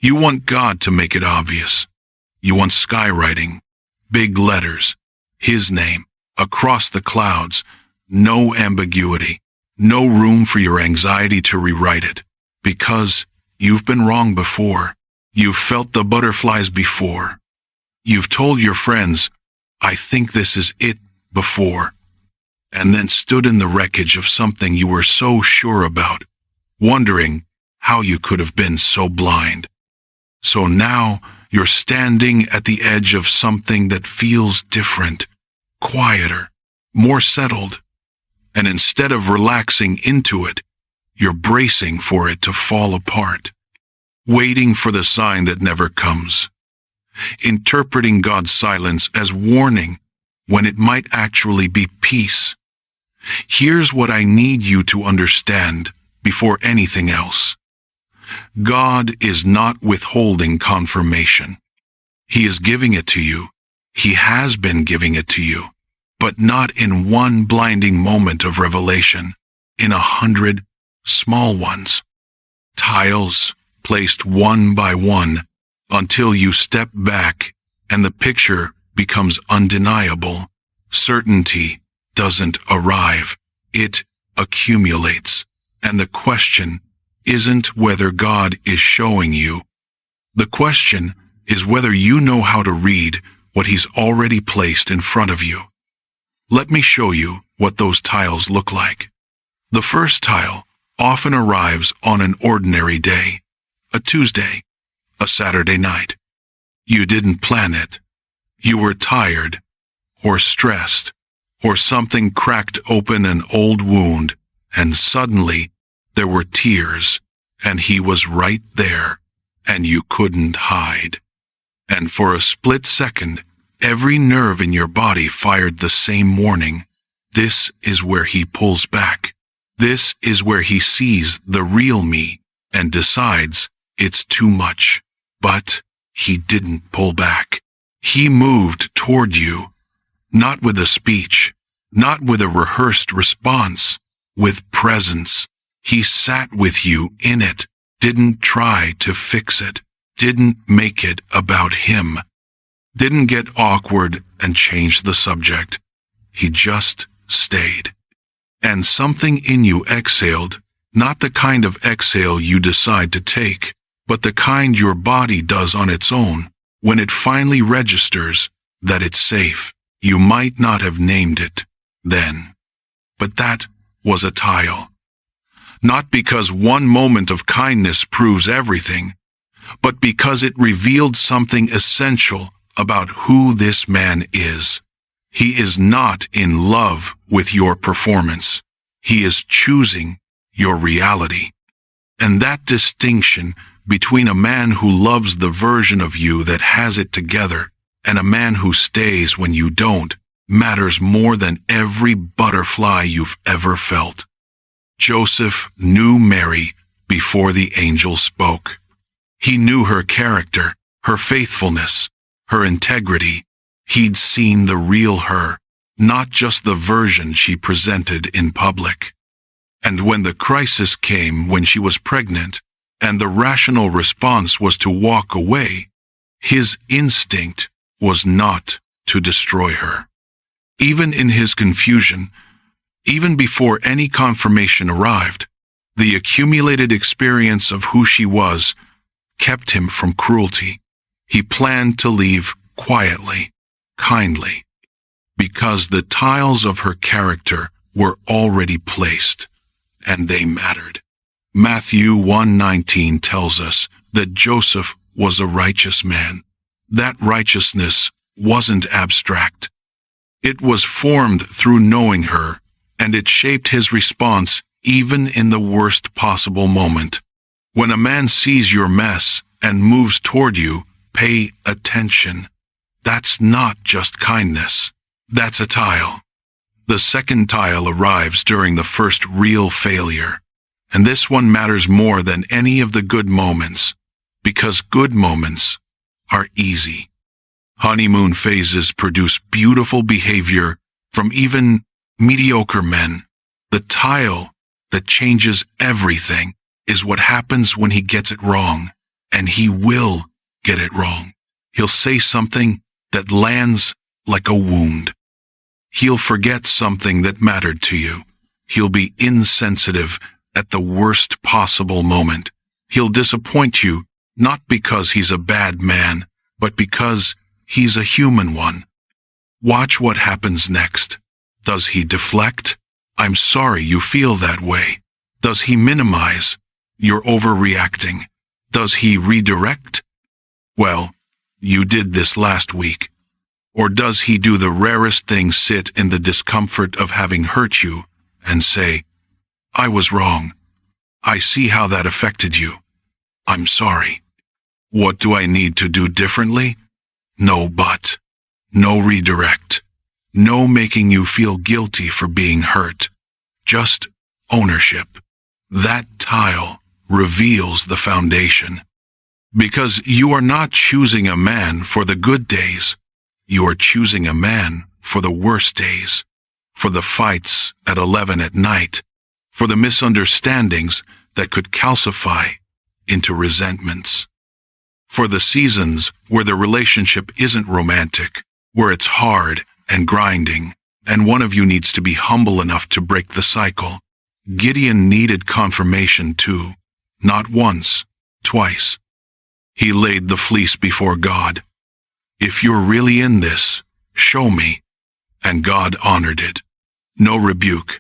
You want God to make it obvious. You want skywriting, big letters, His name, across the clouds, no ambiguity, no room for your anxiety to rewrite it, because you've been wrong before. You've felt the butterflies before. You've told your friends, "I think this is it," before, and then stood in the wreckage of something you were so sure about, wondering how you could have been so blind. So now you're standing at the edge of something that feels different, quieter, more settled, and instead of relaxing into it, you're bracing for it to fall apart, waiting for the sign that never comes, interpreting God's silence as warning when it might actually be peace. Here's what I need you to understand before anything else. God is not withholding confirmation. He is giving it to you. He has been giving it to you, but not in one blinding moment of revelation, in 100 small ones. Tiles placed one by one until you step back and the picture becomes undeniable. Certainty doesn't arrive. It accumulates. And the question isn't whether God is showing you. The question is whether you know how to read what He's already placed in front of you. Let me show you what those tiles look like. The first tile often arrives on an ordinary day, a Tuesday, a Saturday night. You didn't plan it. You were tired, or stressed, or something cracked open an old wound, and suddenly there were tears, and He was right there, and you couldn't hide. And for a split second, every nerve in your body fired the same warning. This is where He pulls back. This is where He sees the real me and decides it's too much. But He didn't pull back. He moved toward you, not with a speech, not with a rehearsed response, with presence. He sat with you in it, didn't try to fix it, didn't make it about Him, didn't get awkward and change the subject. He just stayed. And something in you exhaled, not the kind of exhale you decide to take, but the kind your body does on its own, when it finally registers that it's safe. You might not have named it then, but that was a tile. Not because one moment of kindness proves everything, but because it revealed something essential about who this man is. He is not in love with your performance. He is choosing your reality. And that distinction between a man who loves the version of you that has it together and a man who stays when you don't matters more than every butterfly you've ever felt. Joseph knew Mary before the angel spoke. He knew her character, her faithfulness, her integrity. He'd seen the real her, not just the version she presented in public. And when the crisis came when she was pregnant, and the rational response was to walk away, his instinct was not to destroy her. Even in his confusion, even before any confirmation arrived, the accumulated experience of who she was kept him from cruelty. He planned to leave quietly, kindly, because the tiles of her character were already placed, and they mattered. Matthew 1:19 tells us that Joseph was a righteous man. That righteousness wasn't abstract. It was formed through knowing her, and it shaped his response even in the worst possible moment. When a man sees your mess and moves toward you, pay attention. That's not just kindness. That's a tile. The second tile arrives during the first real failure. And this one matters more than any of the good moments, because good moments are easy. Honeymoon phases produce beautiful behavior from even mediocre men. The tile that changes everything is what happens when he gets it wrong. And he will get it wrong. He'll say something that lands like a wound. He'll forget something that mattered to you. He'll be insensitive at the worst possible moment. He'll disappoint you, not because he's a bad man, but because he's a human one. Watch what happens next. Does he deflect? I'm sorry you feel that way. Does he minimize? You're overreacting. Does he redirect? Well, you did this last week. Or does he do the rarest thing, sit in the discomfort of having hurt you and say, I was wrong. I see how that affected you. I'm sorry. What do I need to do differently? No but. No redirect. No making you feel guilty for being hurt. Just ownership. That tile reveals the foundation. Because you are not choosing a man for the good days. You are choosing a man for the worst days. For the fights at 11 at night. For the misunderstandings that could calcify into resentments. For the seasons where the relationship isn't romantic, where it's hard and grinding, and one of you needs to be humble enough to break the cycle. Gideon needed confirmation too, not once, twice. He laid the fleece before God. If you're really in this, show me. And God honored it. No rebuke.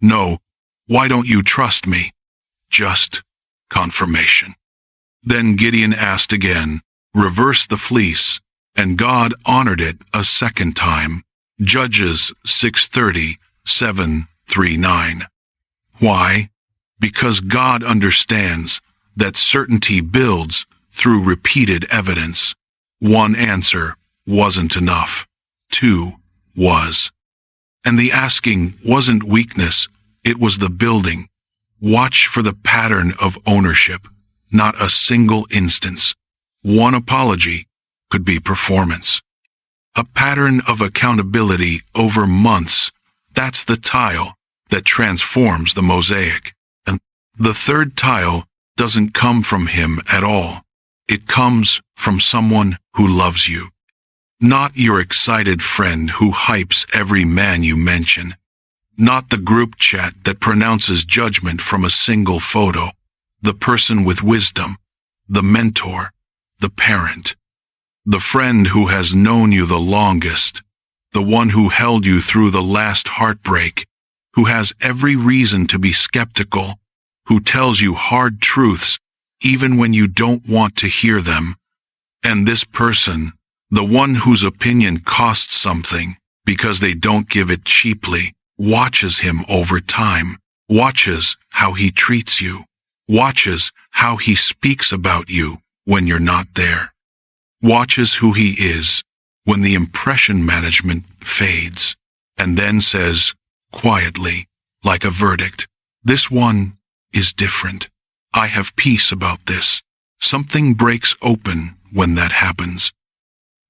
No, why don't you trust me? Just confirmation. Then Gideon asked again, reverse the fleece, and God honored it a second time. Judges 6:30, 7-9. Why? Because God understands that certainty builds through repeated evidence. One answer wasn't enough. Two was. And the asking wasn't weakness, it was the building. Watch for the pattern of ownership, not a single instance. One apology could be performance. A pattern of accountability over months, that's the tile that transforms the mosaic. And the third tile doesn't come from him at all. It comes from someone who loves you. Not your excited friend who hypes every man you mention. Not the group chat that pronounces judgment from a single photo. The person with wisdom. The mentor. The parent. The friend who has known you the longest. The one who held you through the last heartbreak. Who has every reason to be skeptical. Who tells you hard truths even when you don't want to hear them. And this person, the one whose opinion costs something because they don't give it cheaply, watches him over time, watches how he treats you, watches how he speaks about you when you're not there, watches who he is when the impression management fades, and then says, quietly, like a verdict, this one is different. I have peace about this. Something breaks open when that happens.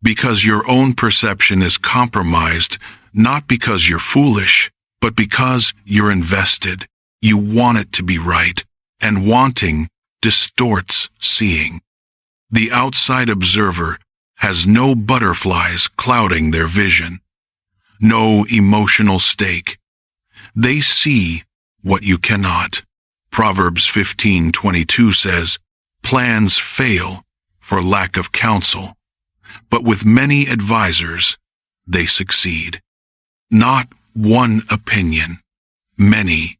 Because your own perception is compromised, not because you're foolish, but because you're invested. You want it to be right, and wanting distorts seeing. The outside observer has no butterflies clouding their vision, no emotional stake. They see what you cannot. Proverbs 15:22 says, plans fail for lack of counsel, but with many advisors, they succeed. Not one opinion, many.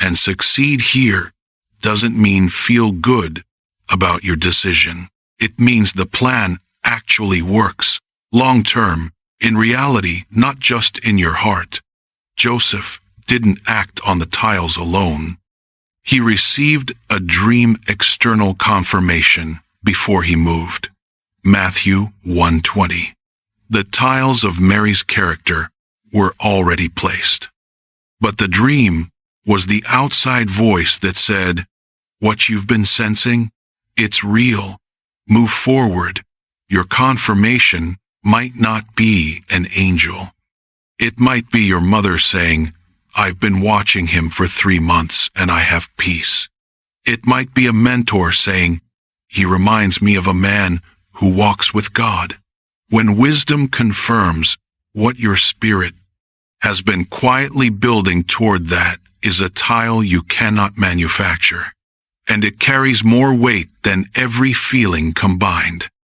And succeed here doesn't mean feel good about your decision. It means the plan actually works, long term, in reality, not just in your heart. Joseph didn't act on the tiles alone. He received a dream external confirmation before he moved. Matthew 1:20. The tiles of Mary's character were already placed. But the dream was the outside voice that said, what you've been sensing, it's real. Move forward. Your confirmation might not be an angel. It might be your mother saying, I've been watching him for 3 months and I have peace. It might be a mentor saying, He reminds me of a man who walks with God. When wisdom confirms what your spirit has been quietly building toward, that is a tile you cannot manufacture, and it carries more weight than every feeling combined.